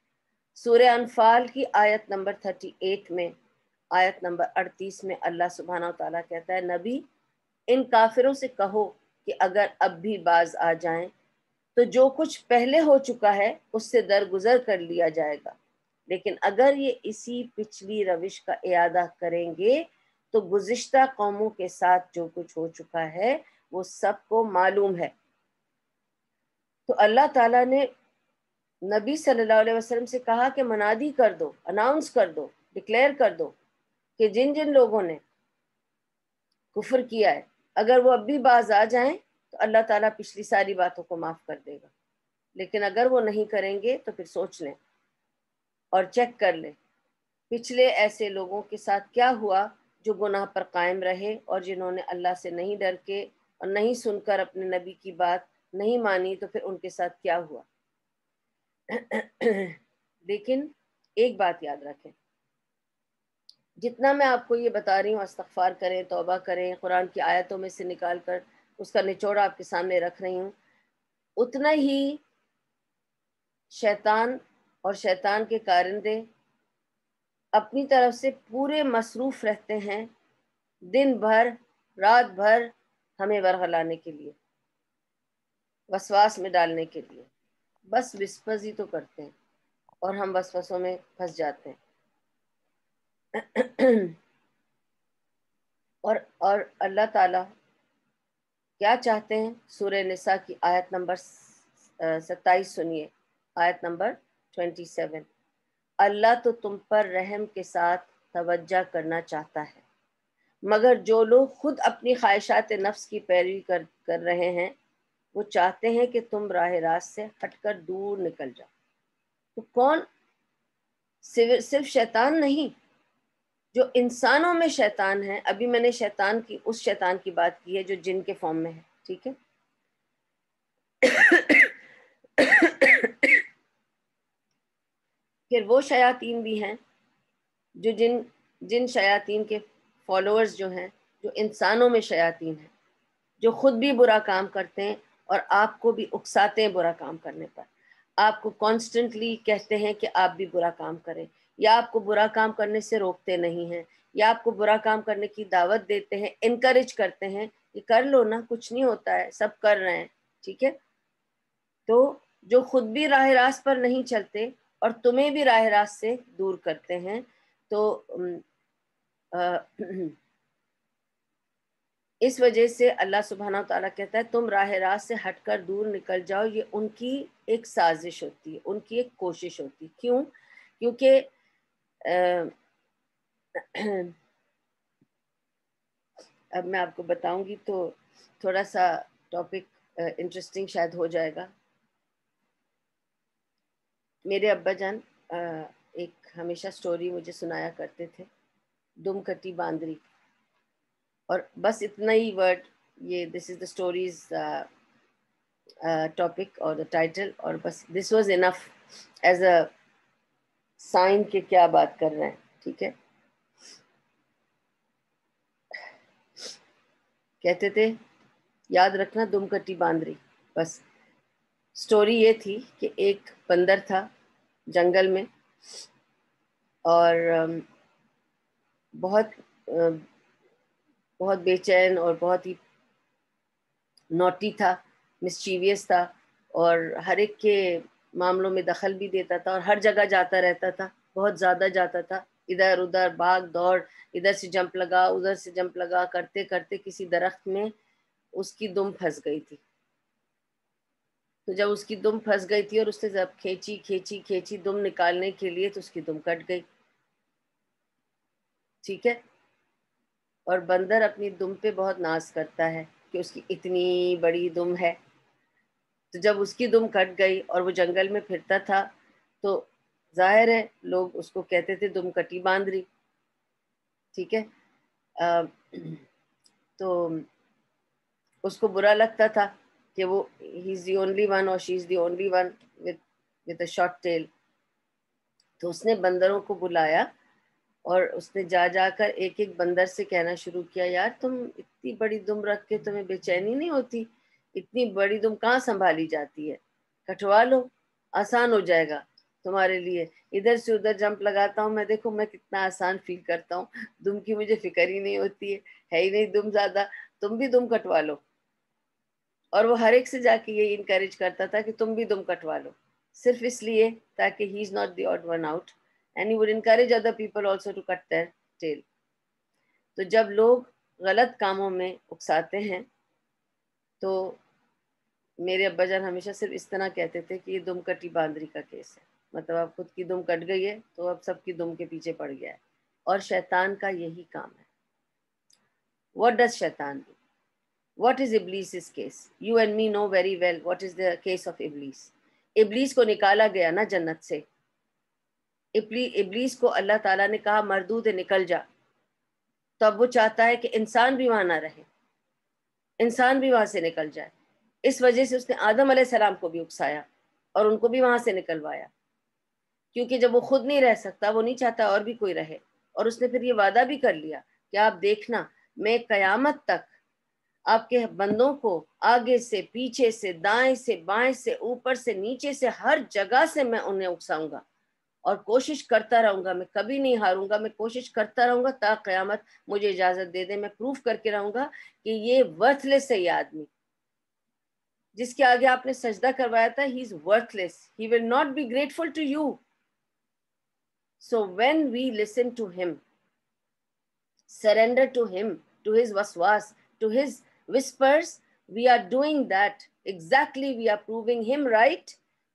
سورہ انفال کی آیت نمبر 38 میں، آیت نمبر 38 میں اللہ سبحانہ و تعالیٰ کہتا ہے نبی ان کافروں سے کہو کہ اگر اب بھی باز آ جائیں تو جو کچھ پہلے ہو چکا ہے اس سے درگزر کر لیا جائے گا، لیکن اگر یہ اسی پچھلی روش کا اعادہ کریں گے تو گزشتہ قوموں کے ساتھ جو کچھ ہو چکا ہے وہ سب کو معلوم ہے۔ تو اللہ تعالیٰ نے نبی صلی اللہ علیہ وسلم سے کہا کہ منادی کر دو، اناؤنس کر دو، ڈکلیئر کر دو کہ جن جن لوگوں نے کفر کیا ہے اگر وہ اب بھی باز آ جائیں تو اللہ تعالیٰ پچھلی ساری باتوں کو معاف کر دے گا، لیکن اگر وہ نہیں کریں گے تو پھر سوچ لیں اور چیک کر لیں پچھلے ایسے لوگوں کے ساتھ کیا ہوا جو گناہ پر قائم رہے اور جنہوں نے اللہ سے نہیں ڈر کے اور نہیں سن کر اپنے نبی کی بات نہیں مانی، تو پھر ان کے ساتھ کیا ہوا۔ لیکن ایک بات یاد رکھیں، جتنا میں آپ کو یہ بتا رہی ہوں استغفار کریں، توبہ کریں، قرآن کی آیتوں میں سے نکال کر اس کا نچوڑ آپ کے سامنے رکھ رہی ہوں، اتنا ہی شیطان اور شیطان کے کارندے اپنی طرف سے پورے مصروف رہتے ہیں دن بھر رات بھر ہمیں ورغلانے کے لیے، وسواس میں ڈالنے کے لیے، بس وسوس ہی تو کرتے ہیں اور ہم وسوسوں میں پھنس جاتے ہیں۔ اور اللہ تعالیٰ کیا چاہتے ہیں؟ سورہ نساء کی آیت نمبر 27 سنیے، آیت نمبر 27۔ اللہ تو تم پر رحم کے ساتھ توجہ کرنا چاہتا ہے، مگر جو لوگ خود اپنی خواہشات نفس کی پیروی کر رہے ہیں وہ چاہتے ہیں کہ تم راہ راست سے ہٹ کر دور نکل جاؤ۔ تو کون؟ صرف شیطان نہیں، جو انسانوں میں شیطان ہے، ابھی میں نے اس شیطان کی بات کی ہے جو جن کے فارم میں ہے، ٹھیک ہے؟ پھر وہ شیاطین بھی ہیں جو جن شیاطین کے فالوورز جو ہیں، جو انسانوں میں شیاطین ہیں، جو خود بھی برا کام کرتے ہیں اور آپ کو بھی اکساتے ہیں برا کام کرنے پر، آپ کو کانسٹنٹلی کہتے ہیں کہ آپ بھی برا کام کریں، یا آپ کو برا کام کرنے سے روکتے نہیں ہیں، یا آپ کو برا کام کرنے کی دعوت دیتے ہیں، انکریج کرتے ہیں کہ کر لو نا، کچھ نہیں ہوتا ہے، سب کر رہے ہیں، ٹھیک ہے؟ تو جو خود بھی راہ راست پر نہیں چلتے اور تمہیں بھی راہ راست سے دور کرتے ہیں، تو اس وجہ سے اللہ سبحانہ و تعالیٰ کہتا ہے تم راہ راست سے ہٹ کر دور نکل جاؤ۔ یہ ان کی ایک سازش ہوتی ہے، ان کی ایک کوشش ہوتی ہے۔ کیوں؟ کیونکہ اب میں آپ کو بتاؤں گی تو تھوڑا سا ٹاپک انٹرسٹنگ شاید ہو جائے گا۔ میرے ابا جان ایک ہمیشہ سٹوری مجھے سنایا کرتے تھے، دم کٹی باندری، اور بس اتنا ہی ورڈ، یہ دس از دا اسٹوریز ٹاپک اور دا ٹائٹل، اور بس دس واز انف ایز اے سائن کہ کیا بات کر رہے ہیں، ٹھیک ہے؟ کہتے تھے یاد رکھنا دم کٹی باندری۔ بس سٹوری یہ تھی کہ ایک بندر تھا جنگل میں، اور بہت بہت بے چین اور بہت ہی نوٹی تھا، مسچیویس تھا، اور ہر ایک کے معاملوں میں دخل بھی دیتا تھا، اور ہر جگہ جاتا رہتا تھا، بہت زیادہ جاتا تھا، ادھر ادھر بھاگ دوڑ، ادھر سے جمپ لگا ادھر سے جمپ لگا کرتے کرتے کسی درخت میں اس کی دم پھنس گئی تھی۔ تو جب اس کی دم پھنس گئی تھی اور اس نے جب کھینچی کھینچی کھینچی دم نکالنے کے لیے، تو اس کی دم کٹ گئی، ٹھیک ہے۔ اور بندر اپنی دم پہ بہت ناز کرتا ہے کہ اس کی اتنی بڑی دم ہے، تو جب اس کی دم کٹ گئی اور وہ جنگل میں پھرتا تھا تو ظاہر ہے لوگ اس کو کہتے تھے دم کٹی باندری، ٹھیک ہے۔ تو اس کو برا لگتا تھا کہ وہ ہی از دی اونلی ون اور she is the only one with a short tail۔ تو اس نے بندروں کو بلایا اور اس نے جا جا کر ایک ایک بندر سے کہنا شروع کیا، یار تم اتنی بڑی دم رکھ کے تمہیں بے چینی نہیں ہوتی؟ اتنی بڑی دم کہاں سنبھالی جاتی ہے؟ کٹوا لو، آسان ہو جائے گا تمہارے لیے۔ ادھر سے ادھر جمپ لگاتا ہوں میں، دیکھو میں کتنا آسان فیل کرتا ہوں، دم کی مجھے فکر ہی نہیں ہوتی ہے ہی نہیں دم زیادہ، تم بھی دم کٹوا لو۔ اور وہ ہر ایک سے جا کے یہی انکریج کرتا تھا کہ تم بھی دم کٹوا لو، صرف اس لیے تاکہ he is not the odd one out and he would encourage other people also to cut their tail. تو جب لوگ غلط کاموں میں اکساتے ہیں تو میرے ابا جان ہمیشہ صرف اس طرح کہتے تھے کہ یہ دم کٹی باندری کا کیس ہے، مطلب اب خود کی دم کٹ گئی ہے تو اب سب کی دم کے پیچھے پڑ گیا ہے۔ اور شیطان کا یہی کام ہے۔ What does شیطان do? What is Iblis's case? You and me know very well what is the case of Iblis۔ ابلیس کو نکالا گیا نا جنت سے، ابلیس کو اللہ تعالیٰ نے کہا مردود ہے نکل جا، تو اب وہ چاہتا ہے کہ انسان بھی وہاں نہ رہے، انسان بھی وہاں سے نکل جائے۔ اس وجہ سے اس نے آدم علیہ السلام کو بھی اکسایا اور ان کو بھی وہاں سے نکلوایا، کیونکہ جب وہ خود نہیں رہ سکتا، وہ نہیں چاہتا اور بھی کوئی رہے۔ اور اس نے پھر یہ وعدہ بھی کر لیا کہ آپ دیکھنا میں قیامت تک آپ کے بندوں کو آگے سے پیچھے سے دائیں سے بائیں سے اوپر سے نیچے سے ہر جگہ سے میں انہیں اکساؤں گا، اور کوشش کرتا رہوں گا، میں کبھی نہیں ہاروں گا، میں کوشش کرتا رہوں گا تا قیامت مجھے اجازت دے دے، میں پروف کر کے رہوں گا کہ یہ ورتھ لیس ہے، یہ آدمی جس کے آگے آپ نے سجدہ کروایا تھا، he is worthless, he will not be grateful to you. So when we listen to him, surrender to him, to his waswas, to his whispers, we are doing that exactly, we are proving him right,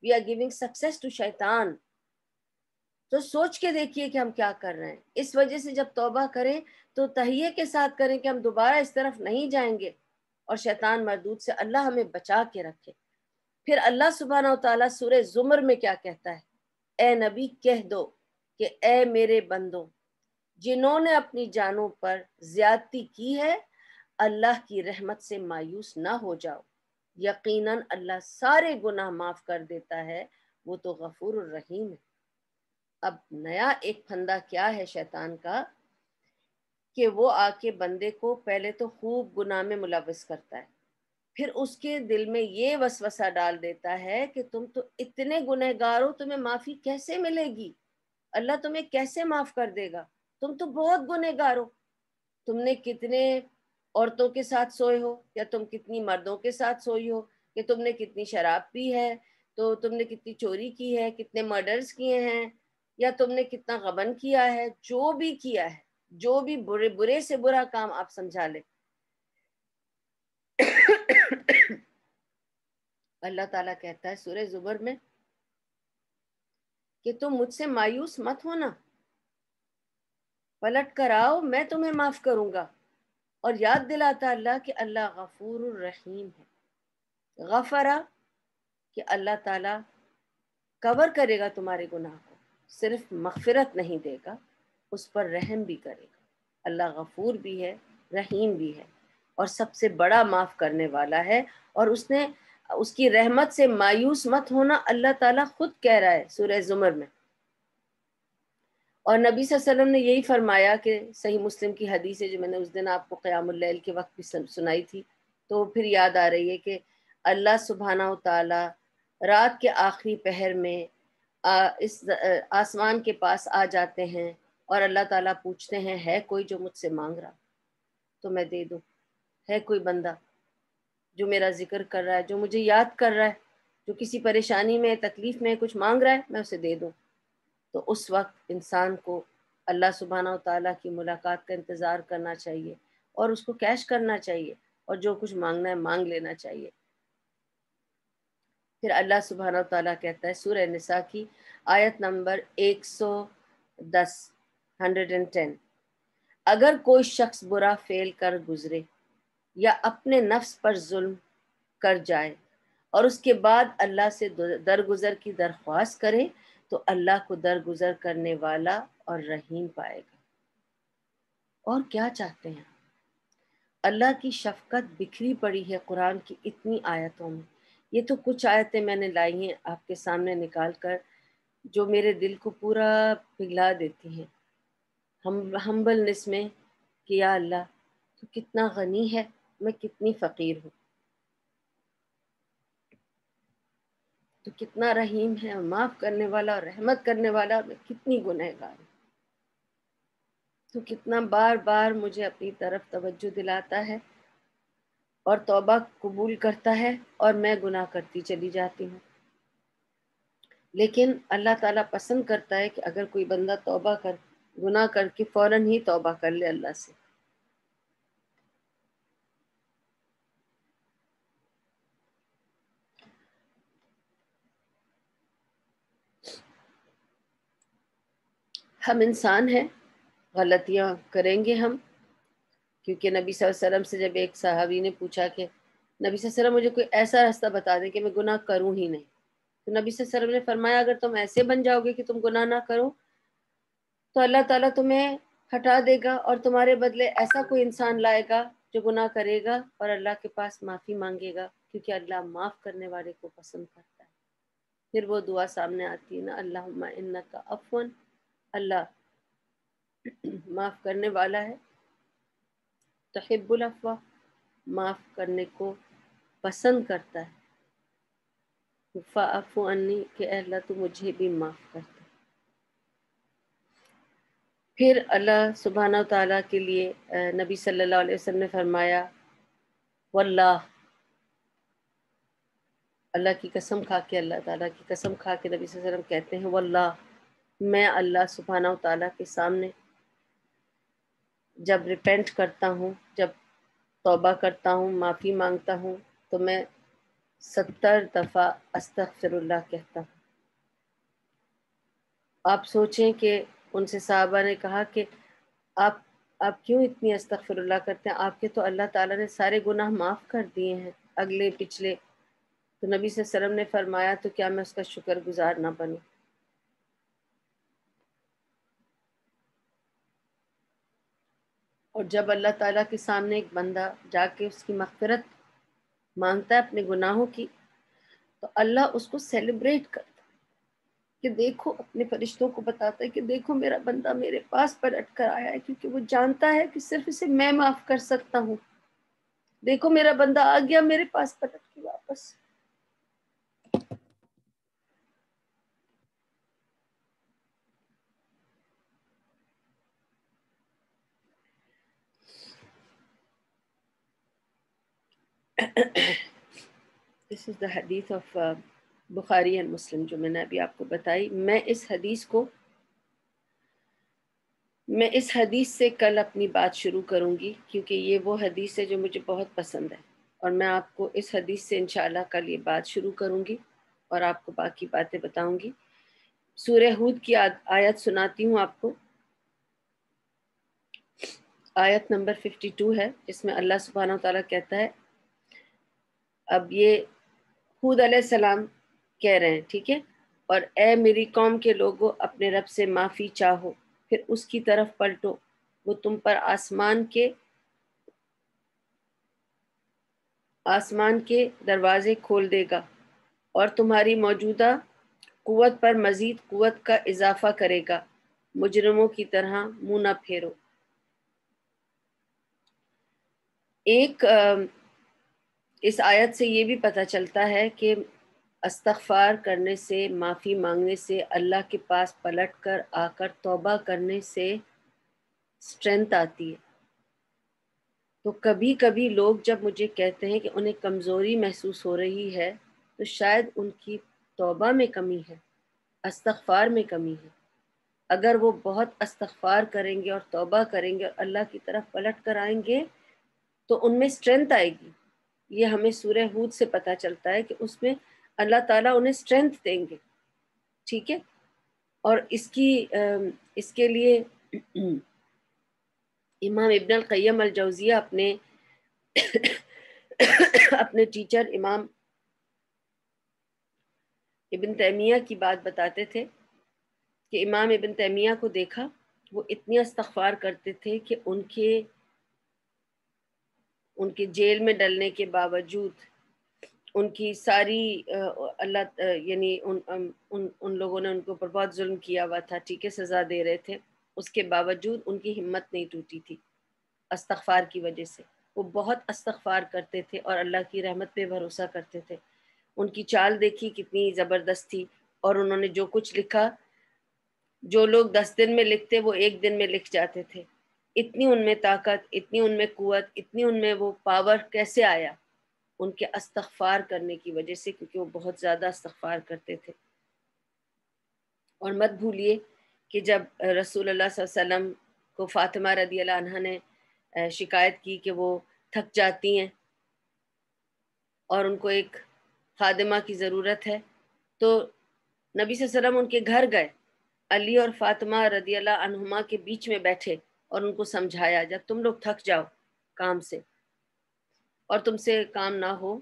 we are giving success to shaitan۔ تو سوچ کے دیکھیے کہ ہم کیا کر رہے ہیں۔ اس وجہ سے جب توبہ کریں تو تہیے کے ساتھ کریں کہ ہم دوبارہ اس طرف نہیں جائیں گے، اور شیطان مردود سے اللہ ہمیں بچا کے رکھے۔ پھر اللہ سبحانہ و تعالیٰ سورہ زمر میں کیا کہتا ہے؟ اے نبی کہہ دو کہ اے میرے بندوں جنہوں نے اپنی جانوں پر زیادتی کی ہے، اللہ کی رحمت سے مایوس نہ ہو جاؤ، یقیناً اللہ سارے گناہ معاف کر دیتا ہے، وہ تو غفور الرحیم ہے۔ اب نیا ایک پھندا کیا ہے شیطان کا کہ وہ آ کے بندے کو پہلے تو خوب گناہ میں ملوث کرتا ہے، پھر اس کے دل میں یہ وسوسہ ڈال دیتا ہے کہ تم تو اتنے گنہگار ہو، تمہیں معافی کیسے ملے گی؟ اللہ تمہیں کیسے معاف کر دے گا؟ تم تو بہت گنہگار ہو، تم نے کتنے عورتوں کے ساتھ سوئے ہو، یا تم کتنی مردوں کے ساتھ سوئی ہو، کہ تم نے کتنی شراب پی ہے، تو تم نے کتنی چوری کی ہے، کتنے مرڈرز کیے ہیں، یا تم نے کتنا غبن کیا ہے، جو بھی کیا ہے، جو بھی برے سے برا کام آپ سمجھا لیں۔ اللہ تعالیٰ کہتا ہے سورہ زمر میں کہ تم مجھ سے مایوس مت ہونا، پلٹ کر آؤ، میں تمہیں معاف کروں گا۔ اور یاد دلاتا اللہ کہ اللہ غفور الرحیم ہے۔ غفرا کہ اللہ تعالیٰ کور کرے گا تمہارے گناہ کو، صرف مغفرت نہیں دے گا، اس پر رحم بھی کرے گا۔ اللہ غفور بھی ہے، رحیم بھی ہے، اور سب سے بڑا معاف کرنے والا ہے۔ اور اس کی رحمت سے مایوس مت ہونا اللہ تعالیٰ خود کہہ رہا ہے سورہ زمر میں۔ اور نبی صلی اللہ علیہ وسلم نے یہی فرمایا کہ صحیح مسلم کی حدیث ہے جو میں نے اس دن آپ کو قیام اللیل کے وقت بھی سنائی تھی، تو پھر یاد آ رہی ہے کہ اللہ سبحانہ و تعالی رات کے آخری پہر میں اس آسمان کے پاس آ جاتے ہیں، اور اللہ تعالیٰ پوچھتے ہیں ہے کوئی جو مجھ سے مانگ رہا تو میں دے دوں، ہے کوئی بندہ جو میرا ذکر کر رہا ہے، جو مجھے یاد کر رہا ہے، جو کسی پریشانی میں، تکلیف میں کچھ مانگ رہا ہے، میں اسے دے دوں، تو اس وقت انسان کو اللہ سبحانہ و تعالیٰ کی ملاقات کا انتظار کرنا چاہیے اور اس کو کیش کرنا چاہیے اور جو کچھ مانگنا ہے مانگ لینا چاہیے۔ پھر اللہ سبحانہ و تعالیٰ کہتا ہے سورہ نساء کی آیت نمبر 110، 110، اگر کوئی شخص برا فعل کر گزرے یا اپنے نفس پر ظلم کر جائے اور اس کے بعد اللہ سے درگزر کی درخواست کرے تو اللہ کو درگزر کرنے والا اور رحیم پائے گا۔ اور کیا چاہتے ہیں؟ اللہ کی شفقت بکھری پڑی ہے قرآن کی اتنی آیتوں میں۔ یہ تو کچھ آیتیں میں نے لائی ہیں آپ کے سامنے نکال کر، جو میرے دل کو پورا پگھلا دیتی ہیں ہمبلنس میں کہ یا اللہ تو کتنا غنی ہے، میں کتنی فقیر ہوں، تو کتنا رحیم ہے اور معاف کرنے والا اور رحمت کرنے والا، میں کتنی گنہگار ہوں، تو کتنا بار بار مجھے اپنی طرف توجہ دلاتا ہے اور توبہ قبول کرتا ہے اور میں گناہ کرتی چلی جاتی ہوں۔ لیکن اللہ تعالیٰ پسند کرتا ہے کہ اگر کوئی بندہ گناہ کر کے فوراً ہی توبہ کر لے اللہ سے۔ ہم انسان ہیں، غلطیاں کریں گے ہم، کیونکہ نبی صلی اللہ علیہ وسلم سے جب ایک صحابی نے پوچھا کہ نبی صلی اللہ علیہ وسلم مجھے کوئی ایسا راستہ بتا دیں کہ میں گناہ کروں ہی نہیں، تو نبی صلی اللہ علیہ وسلم نے فرمایا اگر تم ایسے بن جاؤ گے کہ تم گناہ نہ کرو تو اللہ تعالیٰ تمہیں ہٹا دے گا اور تمہارے بدلے ایسا کوئی انسان لائے گا جو گناہ کرے گا اور اللہ کے پاس معافی مانگے گا، کیونکہ اللہ معاف کرنے والے کو پسند کرتا ہے۔ پھر وہ دعا سامنے آتی ہے نا، اللہم انکا عفو، اللہ معاف کرنے والا ہے، تحب العفو، معاف کرنے کو پسند کرتا ہے، فاعف عنی، کہ اے اللہ تو مجھے بھی معاف کر دے۔ پھر اللہ سبحانہ و تعالیٰ کے لیے نبی صلی اللہ علیہ وسلم نے فرمایا واللہ، اللہ کی قسم کھا کے، اللہ تعالیٰ کی قسم کھا کے نبی صلی اللہ علیہ وسلم کہتے ہیں واللہ، میں اللہ سبحانہ و تعالیٰ کے سامنے جب ریپینٹ کرتا ہوں، جب توبہ کرتا ہوں، معافی مانگتا ہوں، تو میں 70 دفعہ استغفر اللہ کہتا ہوں۔ آپ سوچیں کہ ان سے صحابہ نے کہا کہ آپ آپ کیوں اتنی استغفر اللہ کرتے ہیں، آپ کے تو اللہ تعالیٰ نے سارے گناہ معاف کر دیے ہیں، اگلے پچھلے۔ تو نبی صلی اللہ علیہ وسلم نے فرمایا تو کیا میں اس کا شکر گزار نہ بنوں؟ اور جب اللہ تعالیٰ کے سامنے ایک بندہ جا کے اس کی مغفرت مانگتا ہے اپنے گناہوں کی، تو اللہ اس کو سیلیبریٹ کرتا ہے کہ دیکھو، اپنے فرشتوں کو بتاتا ہے کہ دیکھو میرا بندہ میرے پاس پلٹ کر آیا ہے، کیونکہ وہ جانتا ہے کہ صرف اسے میں معاف کر سکتا ہوں۔ دیکھو میرا بندہ آ گیا میرے پاس پلٹ کے واپس۔ This is the hadith of Bukhari and مسلم جو میں نے ابھی آپ کو بتائی۔ میں اس حدیث سے کل اپنی بات شروع کروں گی، کیونکہ یہ وہ حدیث ہے جو مجھے بہت پسند ہے، اور میں آپ کو اس حدیث سے انشاءاللہ کل یہ بات شروع کروں گی اور آپ کو باقی باتیں بتاؤں گی۔ سورہ ہود کی آیت سناتی ہوں آپ کو، آیت نمبر 52 ہے، جس میں اللہ سبحانہ و تعالیٰ کہتا ہے، اب یہ ہود علیہ السلام کہہ رہے ہیں، ٹھیک ہے، اور اے میری قوم کے لوگوں، اپنے رب سے معافی چاہو، پھر اس کی طرف پلٹو، وہ تم پر آسمان کے دروازے کھول دے گا اور تمہاری موجودہ قوت پر مزید قوت کا اضافہ کرے گا، مجرموں کی طرح منہ نہ پھیرو۔ ایک اس آیت سے یہ بھی پتہ چلتا ہے کہ استغفار کرنے سے، معافی مانگنے سے، اللہ کے پاس پلٹ کر آ کر توبہ کرنے سے اسٹرینتھ آتی ہے۔ تو کبھی کبھی لوگ جب مجھے کہتے ہیں کہ انہیں کمزوری محسوس ہو رہی ہے تو شاید ان کی توبہ میں کمی ہے، استغفار میں کمی ہے۔ اگر وہ بہت استغفار کریں گے اور توبہ کریں گے اور اللہ کی طرف پلٹ کر آئیں گے تو ان میں اسٹرینتھ آئے گی۔ یہ ہمیں سورہ ہود سے پتہ چلتا ہے کہ اس میں اللہ تعالیٰ انہیں اسٹرینتھ دیں گے، ٹھیک ہے۔ اور اس کے لیے امام ابن القیم الجوزیہ اپنے ٹیچر امام ابن تیمیہ کی بات بتاتے تھے کہ امام ابن تیمیہ کو دیکھا، وہ اتنی استغفار کرتے تھے کہ ان کے جیل میں ڈلنے کے باوجود، ان کی ساری اللہ یعنی ان لوگوں نے ان کے اوپر بہت ظلم کیا ہوا تھا، ٹھیک ہے، سزا دے رہے تھے، اس کے باوجود ان کی ہمت نہیں ٹوٹی تھی استغفار کی وجہ سے۔ وہ بہت استغفار کرتے تھے اور اللہ کی رحمت پہ بھروسہ کرتے تھے۔ ان کی چال دیکھی کتنی زبردست تھی، اور انہوں نے جو کچھ لکھا، جو لوگ 10 دن میں لکھتے وہ 1 دن میں لکھ جاتے تھے۔ اتنی ان میں طاقت، اتنی ان میں قوت، اتنی ان میں وہ پاور کیسے آیا؟ ان کے استغفار کرنے کی وجہ سے، کیونکہ وہ بہت زیادہ استغفار کرتے تھے۔ اور مت بھولیے کہ جب رسول اللہ صلی اللہ علیہ وسلم کو فاطمہ رضی اللہ عنہا نے شکایت کی کہ وہ تھک جاتی ہیں اور ان کو ایک خادمہ کی ضرورت ہے، تو نبی صلی اللہ علیہ وسلم ان کے گھر گئے، علی اور فاطمہ رضی اللہ عنہما کے بیچ میں بیٹھے اور ان کو سمجھایا، جب تم لوگ تھک جاؤ کام سے اور تم سے کام نہ ہو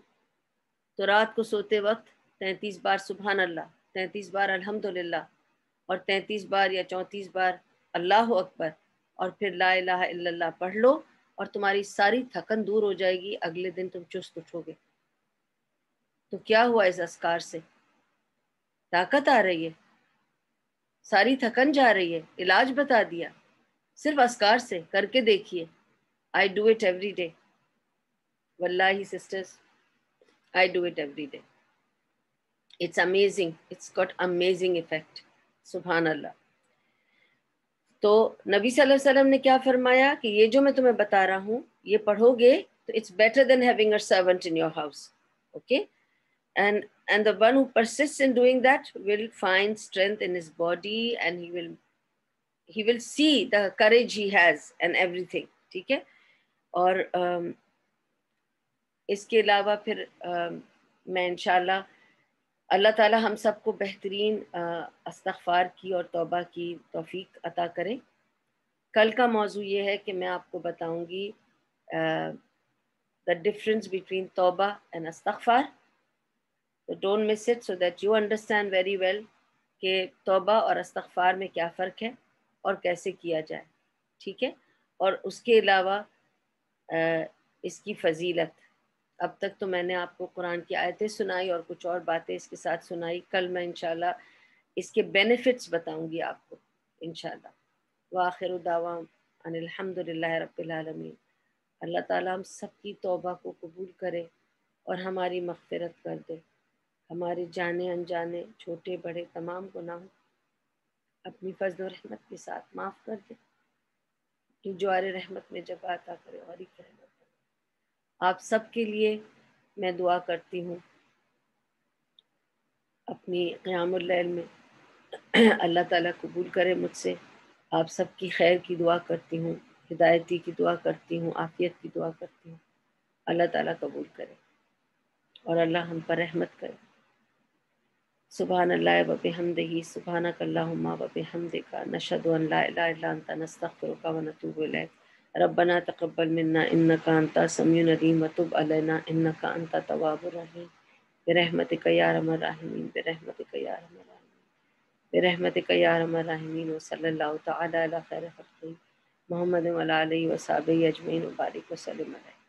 تو رات کو سوتے وقت 33 بار سبحان اللہ، 33 بار الحمدللہ، اور 33 بار یا 34 بار اللہ اکبر، اور پھر لا الہ الا اللہ پڑھ لو، اور تمہاری ساری تھکن دور ہو جائے گی، اگلے دن تم چست اٹھو گے۔ تو کیا ہوا اس اذکار سے؟ طاقت آ رہی ہے، ساری تھکن جا رہی ہے، علاج بتا دیا صرف اذکار سے، کر کے دیکھیے۔ I do it every day. Wallahi sisters, I do it every day. It's amazing. It's got amazing effect. سبحان اللہ۔ تو نبی صلی اللہ علیہ وسلم نے کیا فرمایا کہ یہ جو میں تمہیں بتا رہا ہوں یہ پڑھو گے تو it's better than having a servant in your house. Okay? And the one who persists in doing that will find strength in his body, and he will see the courage he has and everything. ٹھیک ہے۔ اور اس کے علاوہ پھر میں انشاءاللہ اللہ تعالی ہم سب کو بہترین استغفار کی اور توبہ کی توفیق عطا کرے۔ کل کا موضوع یہ ہے کہ میں آپ کو بتاؤں گی the difference between توبہ and استغفار. So don't miss it so that you understand very well کہ توبہ اور استغفار میں کیا فرق ہے اور کیسے کیا جائے، ٹھیک ہے۔ اور اس کے علاوہ اس کی فضیلت، اب تک تو میں نے آپ کو قرآن کی آیتیں سنائی اور کچھ اور باتیں اس کے ساتھ سنائی، کل میں انشاءاللہ اس کے بینیفٹس بتاؤں گی آپ کو انشاءاللہ۔ وآخر دعوانا ان الحمد للہ رب العالمین۔ اللہ تعالیٰ ہم سب کی توبہ کو قبول کرے اور ہماری مغفرت کر دے، ہمارے جانے انجانے چھوٹے بڑے تمام گناہوں اپنی فضل و رحمت کے ساتھ معاف کر دے، کہ جوار رحمت میں جگہ عطا کرے اور ایک رحمت۔ آپ سب کے لیے میں دعا کرتی ہوں اپنی قیام اللیل میں، اللہ تعالیٰ قبول کرے مجھ سے، آپ سب کی خیر کی دعا کرتی ہوں، ہدایتی کی دعا کرتی ہوں، عافیت کی دعا کرتی ہوں، اللہ تعالیٰ قبول کرے اور اللہ ہم پر رحمت کرے۔ سبحان اللہ و بحمدہ، سبحانک اللہم و بحمدک، نشہد ان لا الہ الا انت، نستغفرک و نتوب الیک۔ ربنا تقبل منا انک انت السمیع العلیم وتب علینا انک انت التواب الرحیم، برحمتک یا ارحم الراحمین، برحمتک یا ارحم الراحمین، برحمتک یا ارحم الراحمین۔ وصلی اللہ تعالی علی خیر خلقہ محمد وعلی آلہ وصحبہ اجمعین وبارک وسلم علیہ۔